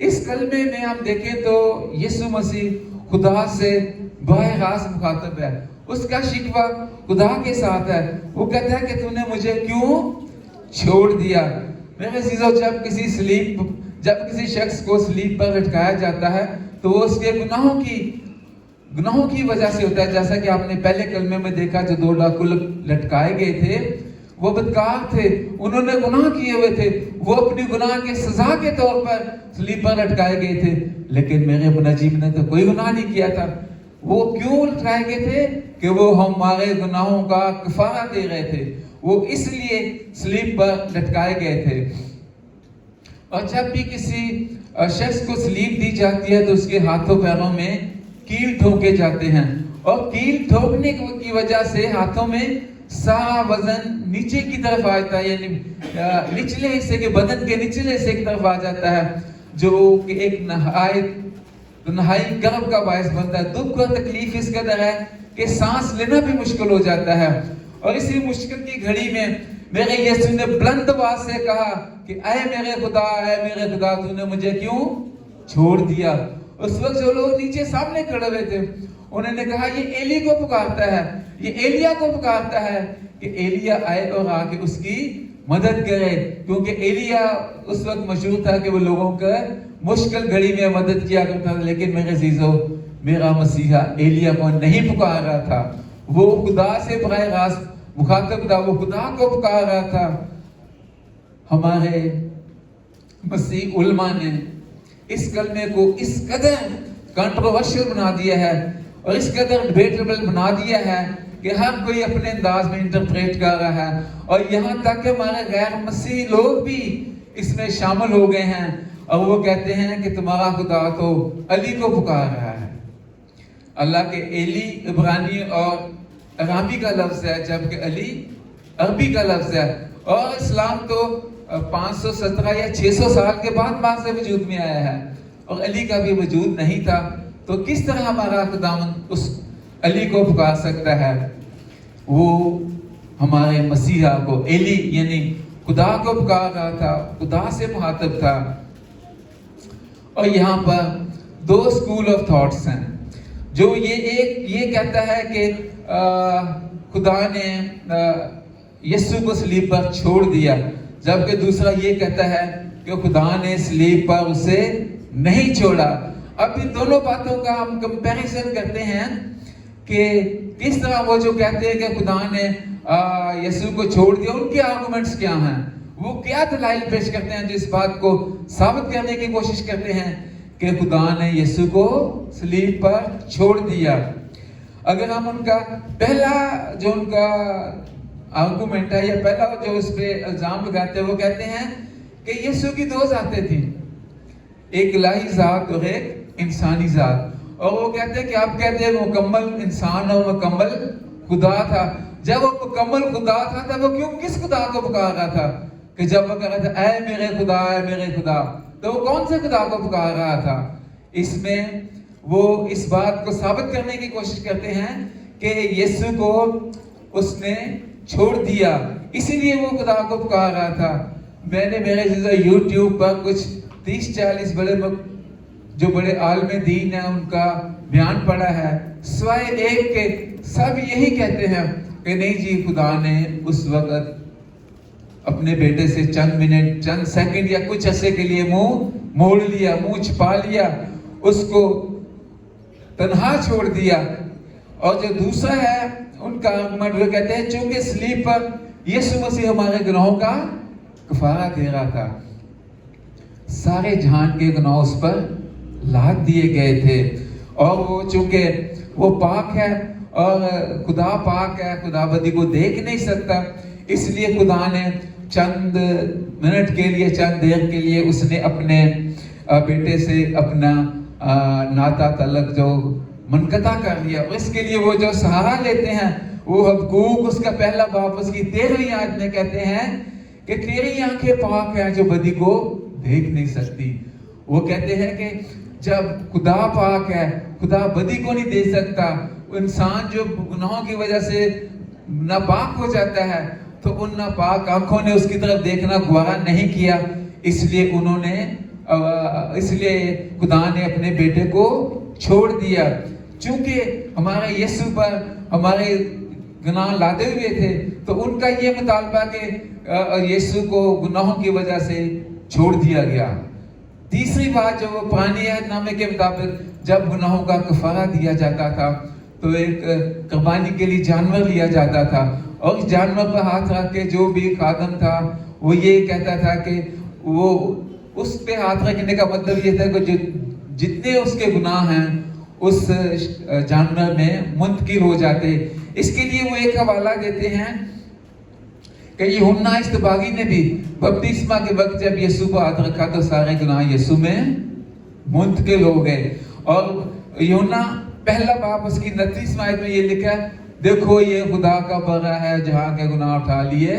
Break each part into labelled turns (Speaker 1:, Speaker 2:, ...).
Speaker 1: اس کلمے میں ہم دیکھیں تو یسوع مسیح خدا سے براہ راست مخاطب ہے. اس کا شکوہ خدا کے ساتھ ہے. وہ کہتا ہے کہ تو نے مجھے کیوں چھوڑ دیا. میرے عزیزو، جب کسی شخص کو سلیب پر لٹکایا جاتا ہے تو وہ اس کے گناہوں کی وجہ سے ہوتا ہے. جیسا کہ آپ نے پہلے کلمے میں دیکھا، جو 2 ڈاکو لٹکائے گئے تھے وہ بدکار تھے، انہوں نے گناہ کیے ہوئے تھے، وہ اپنی گناہ کے سزا کے طور پر سلیب پر لٹکائے گئے تھے. لیکن میرے منجم نے تو کوئی گناہ نہیں کیا تھا. وہ کیوں لٹکائے گئے تھے؟ کہ وہ ہمارے گناہوں کا کفارہ دے رہے تھے. وہ اس لیے سلیب پر لٹکائے گئے تھے. اور جب بھی کسی شخص کو سلیب دی جاتی ہے تو اس کے ہاتھوں پیروں میں کیل ٹھوکے جاتے ہیں، اور کیل ٹھوکنے کی وجہ سے ہاتھوں میں سارا وزن نیچے کی طرف آ جاتا ہے، یعنی نچلے حصے کے بدن کے نچلے حصے کی طرف آ جاتا ہے، جو کہ ایک نہائی گرب کا باعث بنتا ہے. دکھ اور تکلیف اس قدر ہے کہ سانس لینا بھی مشکل ہو جاتا ہے. اور اسی مشکل کی گھڑی میں میرے یسوع نے بلند آواز سے کہا کہ اے میرے خدا تو نے مجھے کیوں چھوڑ دیا. اس وقت جو لوگ نیچے سامنے کھڑے ہوئے تھے انہوں نے کہا یہ ایلی کو پکارتا ہے، یہ ایلیا کو پکارتا ہے کہ ایلیا آئے اور آ کے اس کی مدد کرے. کیونکہ ایلیا اس وقت مشہور تھا کہ وہ لوگوں کا مشکل گھڑی میں مدد کیا کرتا تھا. لیکن میرے عزیزو، میرا مسیحا ایلیا کو نہیں پکار رہا تھا، وہ خدا سے براہ راست مخاطب تھا، وہ خدا کو پکار رہا تھا. ہمارے مسیح علماء نے اس کلمے کو اس قدر کنٹروورشل بنا دیا ہے اور اس قدر ڈیبیٹیبل بنا دیا ہے کہ ہر کوئی اپنے انداز میں انٹرپریٹ کر رہا ہے. اور یہاں تک کہ ہمارے غیر مسیح لوگ بھی اس میں شامل ہو گئے ہیں اور وہ کہتے ہیں کہ تمہارا خدا تو علی کو پکار رہا ہے. اللہ کے ایلی عبرانی اور عربی کا لفظ ہے، جبکہ علی عربی کا لفظ ہے. اور اسلام تو 517 یا 600 سال کے بعد سے وجود میں آیا ہے اور علی کا بھی وجود نہیں تھا. تو کس طرح ہمارا خداوند اس علی کو پکار سکتا ہے؟ وہ ہمارے مسیحا کو ایلی یعنی خدا کو پکار رہا تھا، خدا سے مخاطب تھا. اور یہاں پر 2 اسکول آف تھاٹس ہیں. جو یہ کہتا ہے کہ خدا نے یسوع کو صلیب پر چھوڑ دیا، جبکہ دوسرا یہ کہتا ہے کہ خدا نے صلیب پر اسے نہیں چھوڑا. اب ان دونوں باتوں کا ہم کمپیریزن کرتے ہیں کہ کس طرح وہ جو کہتے ہیں کہ خدا نے یسوع کو چھوڑ دیا، ان کے آرگومنٹس کیا ہیں، وہ کیا دلائل پیش کرتے ہیں جو اس بات کو ثابت کرنے کی کوشش کرتے ہیں کہ خدا نے یسوع کو صلیب پر چھوڑ دیا. اگر ہم ان کا پہلا جو ان کا آرگومنٹ ہے یا پہلا جو اس پہ الزام لگاتے ہیں، وہ کہتے ہیں کہ یسوع کی 2 ذاتیں تھیں، ایک الہی ذات اور ایک انسانی ذات. اور وہ کہتے ہیں کہ آپ کہتے ہیں مکمل انسان اور مکمل خدا تھا. جب وہ مکمل خدا تھا تب وہ کیوں کس خدا کو پکار رہا تھا؟ کہ جب وہ کہہ رہا تھا اے میرے خدا، تو وہ کون سے خدا کو پکار رہا تھا؟ اس میں وہ اس بات کو ثابت کرنے کی کوشش کرتے ہیں کہ یسوع کو اس نے چھوڑ دیا، اسی لیے وہ خدا کو پکار رہا تھا. میں نے میرے یوٹیوب پر کچھ 30-40 جو بڑے عالم دین ہیں ان کا بیان پڑھا ہے، سوائے ایک کے سب یہی کہتے ہیں کہ نہیں جی، خدا نے اس وقت اپنے بیٹے سے چند منٹ، چند سیکنڈ یا کچھ عرصے کے لیے منہ موڑ لیا، منہ چھپا لیا، اس کو تنہا چھوڑ دیا. اور جو دوسرا ہے ان کا آرگومنٹ، وہ کہتے ہیں چونکہ صلیب پر یسوع مسیح ہمارے گناہوں کا کفارہ دے رہا تھا، سارے جہان کے گناہ اس پر لاد دیے گئے تھے. اور وہ چونکہ وہ پاک ہے اور خدا پاک ہے، خدا بدی کو دیکھ نہیں سکتا، اس لیے خدا نے چند منٹ کے لیے، چند دیر کے لیے اس نے اپنے بیٹے سے اپنا ناتا تعلق جو منقطع کر لیا. اور اس کے لیے وہ جو سہارا لیتے ہیں، وہ حبقوق اس کا پہلا باب اس کی 13ویں آیت میں کہتے ہیں کہ تیری آنکھیں پاک ہیں جو بدی کو دیکھ نہیں سکتی. وہ کہتے ہیں کہ جب خدا پاک ہے، خدا بدی کو نہیں دیکھ سکتا. انسان جو گناہوں کی وجہ سے ناپاک ہو جاتا ہے تو ان ناپاک آنکھوں نے اس کی طرف دیکھنا گوارا نہیں کیا، اس لیے انہوں نے اس لیے خدا نے اپنے بیٹے کو چھوڑ دیا. چونکہ ہمارے یسوع پر ہمارے گناہ لادے ہوئے تھے تو ان کا یہ مطالبہ کہ یسوع کو گناہوں کی وجہ سے چھوڑ دیا گیا. تیسری بات جو وہ پرانے عہد نامے کے مطابق جب گناہوں کا کفارہ دیا جاتا تھا تو ایک قربانی کے لیے جانور لیا جاتا تھا اور اس جانور پر ہاتھ رکھ کے جو بھی خادم تھا وہ یہ کہتا تھا کہ وہ اس پہ ہاتھ رکھنے کا مطلب یہ تھا کہ جتنے اس کے گناہ ہیں اس جانور میں منتقل ہو جاتے. اس کے لیے وہ ایک حوالہ دیتے ہیں کہ یوحنا اصطباغی نے بھی بپتسمہ کے وقت جب یسوع کو ہاتھ رکھا تو سارے گناہ یسوع میں منتقل ہو گئے. اور یوحنا پہلا باب اس کی 29 آیت میں یہ لکھا ہے دیکھو یہ خدا کا بڑا ہے جہاں کے گناہ اٹھا لیے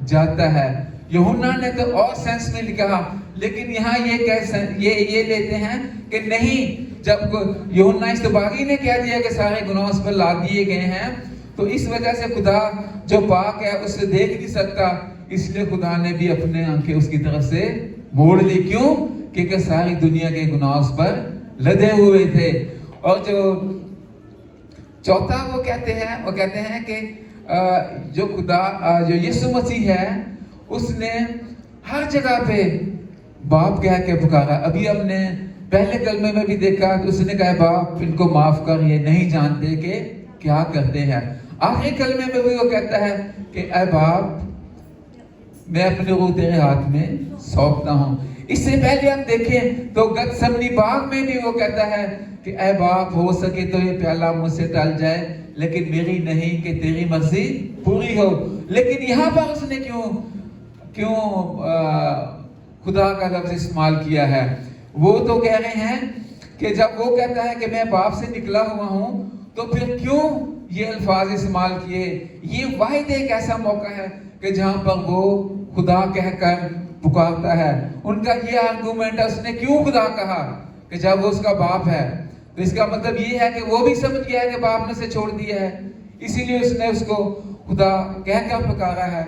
Speaker 1: جاتا ہے. یوحنا نے تو اور سینس میں لکھا لیکن یہاں یہ لیتے ہیں کہ نہیں جب یوحنا اصطباغی نے کہہ دیا کہ سارے گناہ اس پر لا دیے گئے ہیں تو اس وجہ سے خدا جو پاک ہے اسے دیکھ نہیں سکتا اس لیے خدا نے بھی اپنے آنکھیں اس کی طرف سے موڑ لی. کیوں؟ کیونکہ ساری دنیا کے گناہ اس پر لدے ہوئے تھے. اور جو چوتھا وہ کہتے ہیں کہ جو خدا جو یسوع مسیح ہے اس نے ہر جگہ پہ باپ کہہ کے پکارا. ابھی ہم نے پہلے کلمے میں بھی دیکھا کہ اس نے کہا باپ ان کو معاف کر یہ نہیں جانتے کہ کیا کرتے ہیں. آخری کلمے میں بھی وہ کہتا ہے کہ اے باپ میں اپنی روح تیرے ہاتھ میں سونپتا ہوں. اس سے پہلے ہم دیکھیں تو گتسمنی باغ میں بھی وہ کہتا ہے کہ اے باپ ہو سکے تو یہ پیالہ مجھ سے ٹل جائے لیکن میری نہیں کہ تیری مرضی پوری ہو. لیکن یہاں پر اس نے کیوں خدا کا لفظ استعمال کیا ہے؟ وہ تو کہہ رہے ہیں کہ جب وہ کہتا ہے کہ میں باپ سے نکلا ہوا ہوں تو پھر کیوں یہ الفاظ استعمال کیے؟ یہ واحد ایک ایسا موقع ہے کہ جہاں پر وہ خدا کہہ کر پکارتا ہے. ان کا یہ آرگومنٹ ہے اس نے کیوں خدا کہا کہ جب وہ اس کا باپ ہے تو اس کا مطلب یہ ہے کہ وہ بھی سمجھ گیا ہے کہ باپ نے اسے چھوڑ دیا ہے اسی لیے اس نے اس کو خدا کہہ کر پکارا ہے.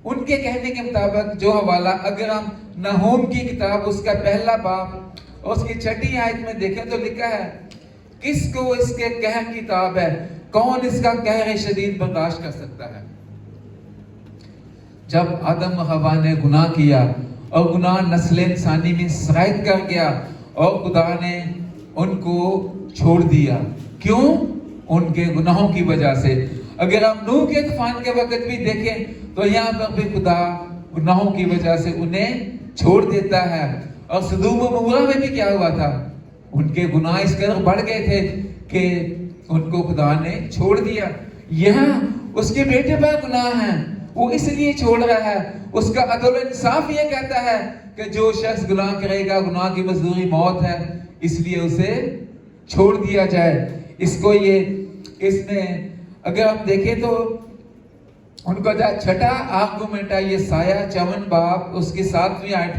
Speaker 1: ان کے کہنے کے مطابق جو حوالہ اگر ہم نحوم کی کتاب اس کا پہلا باب اور اس کی 6 آیت میں دیکھیں تو لکھا ہے کس کو اس کے قہر کی تاب ہے کون اس کا قہر شدید برداشت کر سکتا ہے. جب آدم و حوا نے گناہ کیا اور گناہ نسل انسانی میں سرایت کر گیا اور خدا نے ان کو چھوڑ دیا. کیوں؟ ان کے گناہوں کی وجہ سے. اگر ہم نوح کے طوفان کے وقت بھی دیکھیں تو یہاں پر بھی خدا گناہوں کی وجہ سے انہیں چھوڑ دیتا ہے. اور سدوم و عمورہ میں بھی کیا ہوا تھا؟ ان کے گناہ اس قدر بڑھ گئے تھے کہ ان کو خدا نے چھوڑ دیا. یہاں اس کے بیٹے پر گناہ ہیں وہ اس لیے چھوڑ رہا ہے. اس کا عدل و انصاف یہ کہتا ہے کہ جو شخص گناہ کرے گا گناہ کی مزدوری موت ہے اس لیے اسے چھوڑ دیا جائے. اس میں اگر ہم دیکھیں تو ان کا 6 آرگومنٹ ہے یہ سایہ 54 باب اس کی 7ویں آیت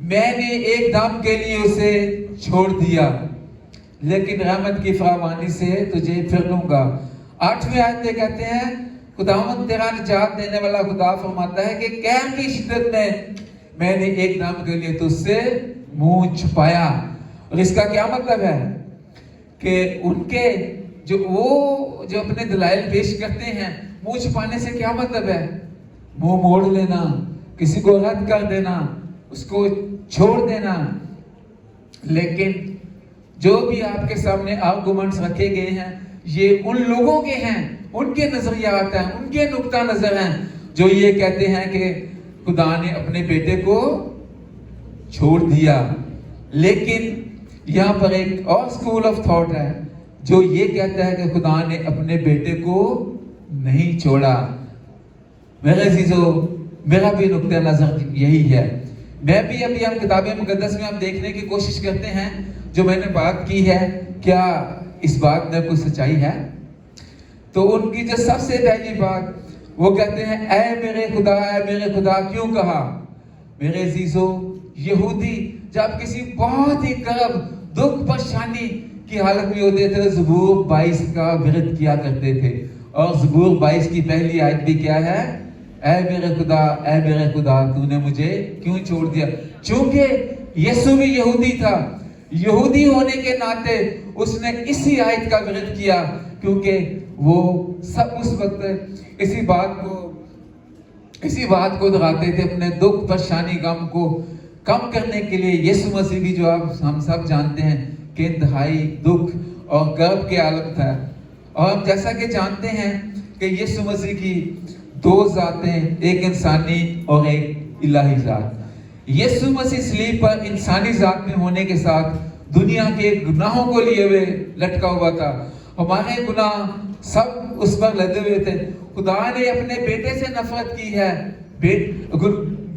Speaker 1: میں نے ایک دم کے لیے اسے چھوڑ دیا لیکن رحمت کی فراوانی سے تجھے پھر لوں گا. 8ویں آیت میں کہتے ہیں خداوند تیرا نجات دینے والا خدا فرماتا ہے کہ قہر کی شدت میں نے ایک دم کے لیے تجھ سے منہ چھپایا. اور اس کا کیا مطلب ہے کہ ان کے جو اپنے دلائل پیش کرتے ہیں منہ چھپانے سے کیا مطلب ہے؟ منہ موڑ لینا, کسی کو رد کر دینا, اس کو چھوڑ دینا. لیکن جو بھی آپ کے سامنے آرگومنٹس رکھے گئے ہیں یہ ان لوگوں کے ہیں, ان کے نظریات ہیں, ان کے نقطہ نظر ہیں جو یہ کہتے ہیں کہ خدا نے اپنے بیٹے کو چھوڑ دیا. لیکن یہاں پر ایک اور سکول آف تھاٹ ہے جو یہ کہتا ہے کہ خدا نے اپنے بیٹے کو نہیں چھوڑا. میرے عزیزو میرا بھی نقطہ نظر یہی ہے. میں بھی ابھی ہم کتاب مقدس میں ہم دیکھنے کی کوشش کرتے ہیں جو میں نے بات کی ہے کیا اس بات میں کوئی سچائی ہے. تو ان کی جو سب سے پہلی بات وہ کہتے ہیں اے میرے خدا کیوں کہا. میرے عزیزو یہودی جب کسی بہت ہی کرب دکھ پریشانی کی حالت میں ہوتے تھے زبور 22 کا ورد کیا کرتے تھے. اور زبور 22 کی پہلی آیت بھی کیا ہے؟ اے میرے خدا تو نے مجھے کیوں چھوڑ دیا. چونکہ یسوع بھی یہودی تھا، یہودی ہونے کے ناطے اس نے اسی آیت کا ورد کیا، کیونکہ وہ سب اس وقت اسی بات کو دہراتے تھے، اپنے دکھ پریشانی غم کو کم کرنے کے لیے یسوع مسیح کی جو ہم سب جانتے ہیں کہ انتہائی دکھ اور غرب کے عالم تھا. اور ہم جیسا کہ جانتے ہیں کہ یسوع مسیح کی دو ذاتیں، ایک انسانی اور ایک الہی ذات. یسوع مسیح صلیب پر انسانی ذات میں ہونے کے ساتھ دنیا کے گناہوں کو لیے ہوئے لٹکا ہوا تھا. ہمارے گناہ سب اس پر لدے ہوئے تھے. خدا نے اپنے بیٹے سے نفرت کی ہے،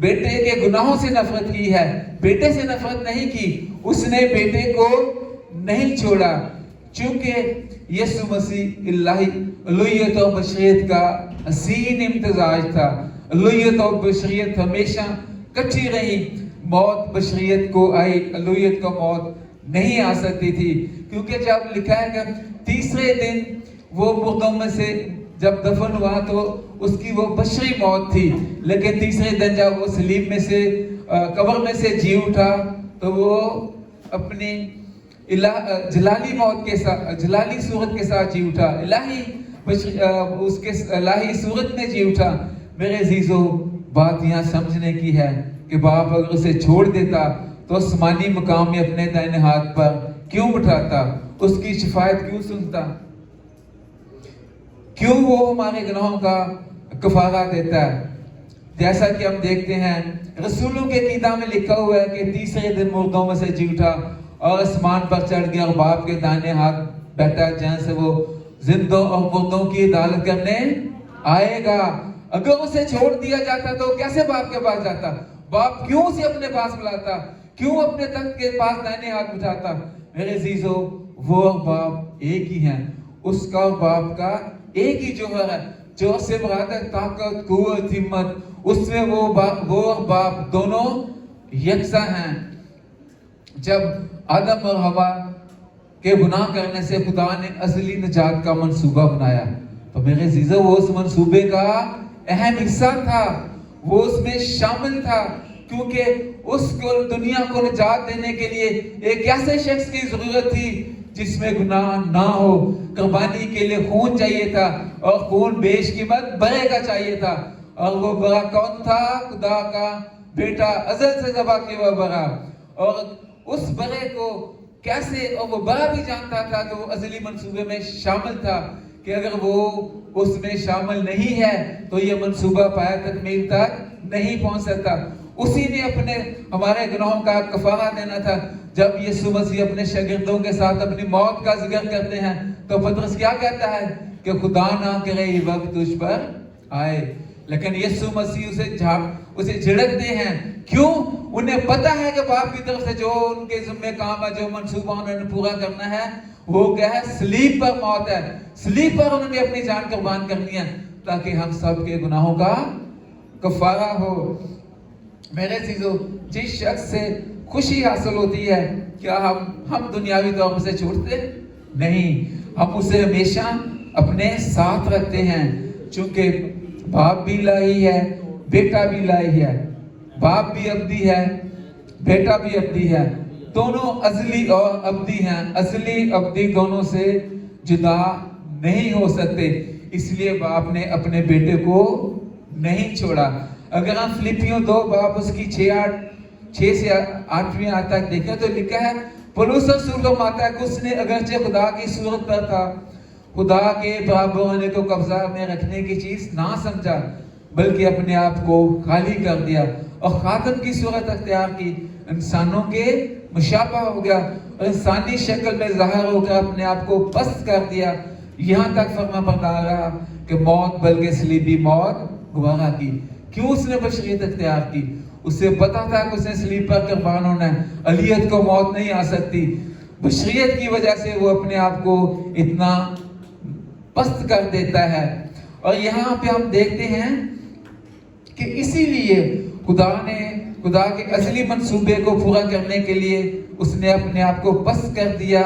Speaker 1: بیٹے کے گناہوں سے نفرت کی ہے، بیٹے سے نفرت نہیں کی. اس نے بیٹے کو نہیں چھوڑا، چونکہ یسوع مسیح الوہیت اور بشریت کا حسین امتزاج تھا. الوہیت اور بشریت ہمیشہ کٹھی رہی. موت بشریت کو آئی، الوہیت کو موت نہیں آ سکتی تھی، کیونکہ جب لکھا ہے کہ تیسرے دن وہ مردوں میں سے جب دفن ہوا تو اس کی وہ بشری موت تھی، لیکن تیسرے دن جب وہ صلیب میں سے قبر میں سے جی اٹھا تو وہ اپنی جلالی موت کے ساتھ، جلالی صورت کے ساتھ جی اٹھا، اس کے الہی صورت میں جی اٹھا. میرے عزیزو، بات یہاں سمجھنے کی ہے کہ باپ اگر اسے چھوڑ دیتا تو آسمانی مقام میں اپنے دائیں ہاتھ پر کیوں بٹھاتا، اس کی شفاعت کیوں سنتا، کیوں وہ ہمارے گناہوں کا کفارہ دیتا ہے. جیسا کہ ہم دیکھتے ہیں رسولوں کے عقیدہ میں لکھا ہوا ہے کہ تیسرے دن مردوں میں سے جی اٹھا اور آسمان پر چڑھ گیا اور باپ کے دائیں ہاتھ بیٹھا، جہاں سے وہ زندوں اور مردوں کی عدالت کرنے آئے گا. اگر اسے چھوڑ دیا جاتا تو کیسے باپ کے پاس جاتا؟ باپ کیوں اسے اپنے پاس بلاتا؟ کیوں اپنے تخت کے پاس دائیں ہاتھ بٹھاتا؟ میرے عزیزو، وہ باپ ایک ہی ہیں. اس کا اور باپ کا ایک ہی جوہر ہے. جو سے مراد ہے طاقت، قوت، ہمت. اس میں وہ اور باپ دونوں یکساں ہیں. جب آدم اور حوا کے گناہ کرنے سے خدا نے ازلی نجات کا منصوبہ بنایا تو میرے عزیزو، وہ اس منصوبے کا اہم حصہ تھا، وہ اس میں شامل تھا، کیونکہ اس کو دنیا کو نجات دینے کے لیے ایک ایسے شخص کی ضرورت تھی جس میں گناہ نہ ہو. قربانی کے لیے خون چاہیے تھا اور خون بیش قیمت برے کا چاہیے تھا. اور وہ برا کون تھا؟ خدا کا بیٹا، ازل سے ذبح کیا ہوا برا. اور اس برے کو کیسے، اور وہ برا بھی جانتا تھا کہ وہ ازلی منصوبے میں شامل تھا، کہ اگر وہ اس میں شامل نہیں ہے تو یہ منصوبہ پایا تکمیل تک نہیں پہنچ سکتا. اسی نے اپنے ہمارے گناہوں کا کفارہ دینا تھا. جب یسوع مسیح اپنے شاگردوں کے ساتھ اپنی موت کا ذکر کرتے ہیں تو پطرس کیا کہتا ہے کہ خدا نہ کرے یہ وقت تجھ پر آئے. لیکن یسوع مسیح اسے جھڑکتے ہیں. کیوں؟ انہیں پتا ہے کہ باپ کی طرف سے جو ان کے ذمہ کام ہے، جو منصوبہ انہوں نے پورا کرنا ہے، وہ کیا ہے؟ صلیب پر موت ہے. صلیب پر انہوں نے اپنی جان قربان کرنی ہے تاکہ ہم سب کے گناہوں کا کفارہ ہو. میرے عزیزو، جس شخص سے خوشی حاصل ہوتی ہے، کیا ہم دنیاوی طور پر سے چھوڑتے نہیں، ہم اسے ہمیشہ اپنے ساتھ رکھتے ہیں. چونکہ باپ بھی الہی ہے، بیٹا بھی الہی ہے. باپ بھی ابدی ہے، بیٹا بھی ابدی ہے. دونوں ازلی اور ابدی ہیں. ازلی ابدی دونوں سے جدا نہیں ہو سکتے. اس لیے باپ نے اپنے بیٹے کو نہیں چھوڑا. اگر ہم فلپیوں 2 باب اس کی 6 سے 8ویں آیت تک دیکھیں تو لکھا ہے، پولس رسول فرماتا ہے کہ اس نے اگرچہ خدا کی صورت پر تھا، خدا کے برابر ہونے کو قبضہ میں رکھنے کی چیز نہ سمجھا، بلکہ اپنے آپ کو خالی کر دیا اور خادم کی صورت اختیار کی. انسانوں کے مشابہ ہو گیا اور انسانی شکل میں ظاہر ہو کر اپنے آپ کو پست کر دیا، یہاں تک فرما بردار رہا کہ موت بلکہ صلیبی موت گوارا کی. کیوں اس نے بشریت اختیار کی؟ اسے پتا تھا کہ اس نے صلیب پر قربان ہونا ہے. الیت کو موت نہیں آ سکتی. بشریت کی وجہ سے وہ اپنے آپ کو اتنا پست کر دیتا ہے. اور یہاں پہ ہم دیکھتے ہیں کہ اسی لیے خدا کے اصلی منصوبے کو پورا کرنے کے لیے اس نے اپنے آپ کو پست کر دیا،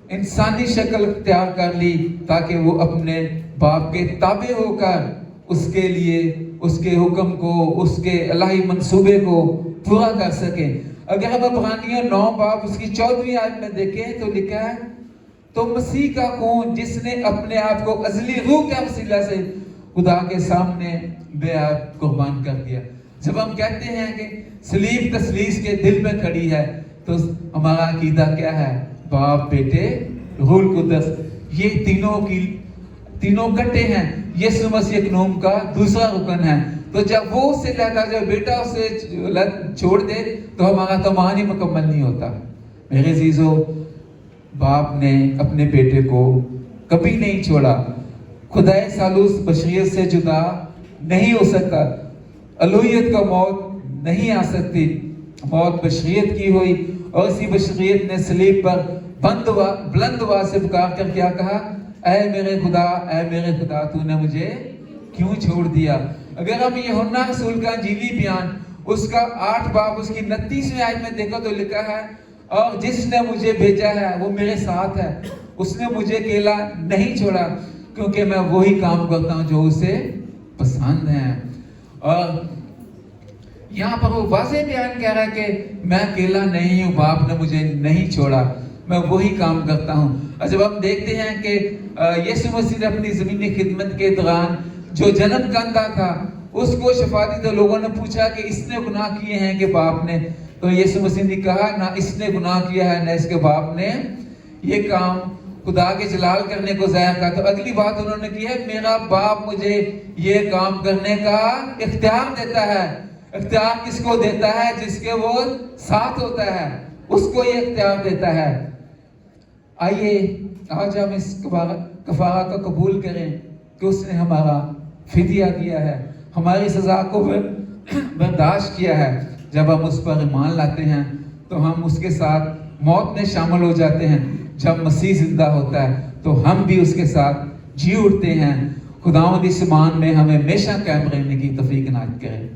Speaker 1: انسانی شکل اختیار کر لی تاکہ وہ اپنے باپ کے تابع ہو کر اس کے لیے اس کے حکم کو، اس کے الہی منصوبے کو پورا کر سکیں. اگر ہم عبرانیوں 9 باب اس کی 14ویں آیت میں دیکھیں تو لکھا ہے تو مسیح کا خون جس نے اپنے آپ کو ازلی روح کے وسیلہ سے خدا کے سامنے بے عیب قربان کر دیا. جب ہم کہتے ہیں کہ صلیب تثلیث کے دل میں کھڑی ہے تو ہمارا عقیدہ کیا ہے؟ باپ، بیٹے، روح القدس، یہ تینوں کٹے ہیں. یسوع مسیح اقنوم کا دوسرا رکن ہے. تو جب وہ اس سے لیتا، جب بیٹا اسے چھوڑ دے تو ہمارا تومان ہی مکمل نہیں ہوتا. میرے عزیزو، باپ نے اپنے بیٹے کو کبھی نہیں چھوڑا. خدائے ثالوث بشریت سے جدا نہیں ہو سکتا. الوہیت کا موت نہیں آ سکتی. موت بشریت کی ہوئی اور اسی بشریت نے صلیب پر بلند آواز سے پکار کر کیا کہا؟ اے میرے خدا، اے میرے خدا، تو نے مجھے کیوں چھوڑ دیا؟ اگر ہم یوحنا رسول کا انجیلی بیان اس کا 8 باب اس کی 29ویں آیت میں دیکھو تو لکھا ہے اور جس نے مجھے بھیجا ہے وہ میرے ساتھ ہے. اس نے مجھے اکیلا نہیں چھوڑا کیونکہ میں وہی کام کرتا ہوں جو اسے پسند ہے. اور یہاں پر وہ واضح بیان کہہ رہا ہے کہ میں اکیلا نہیں ہوں، باپ نے مجھے نہیں چھوڑا، میں وہی کام کرتا ہوں. اور جب ہم دیکھتے ہیں کہ یسوع مسیح نے اپنی زمینی خدمت کے دوران جو جنم کندہ تھا اس کو شفا دی تو لوگوں نے پوچھا کہ اس نے گناہ کیے ہیں کہ باپ نے؟ تو یسوع مسیح نے کہا نہ اس نے گناہ کیا ہے نہ اس کے باپ نے یہ کام خدا کے جلال کرنے کو ظاہر کہا. تو اگلی بات انہوں نے کی ہے، میرا باپ مجھے یہ کام کرنے کا اختیار دیتا ہے. اختیار کس کو دیتا ہے؟ جس کے وہ ساتھ ہوتا ہے، اس کو یہ اختیار دیتا ہے. آئیے آج ہم اس کفارہ کو قبول کریں کہ اس نے ہمارا فدیہ دیا ہے، ہماری سزا کو برداشت کیا ہے. جب ہم اس پر ایمان لاتے ہیں تو ہم اس کے ساتھ موت میں شامل ہو جاتے ہیں. جب مسیح زندہ ہوتا ہے تو ہم بھی اس کے ساتھ جی اٹھتے ہیں. خداوند اس ایمان میں ہمیں ہمیشہ قائم رہنے کی توفیق عنایت کرے.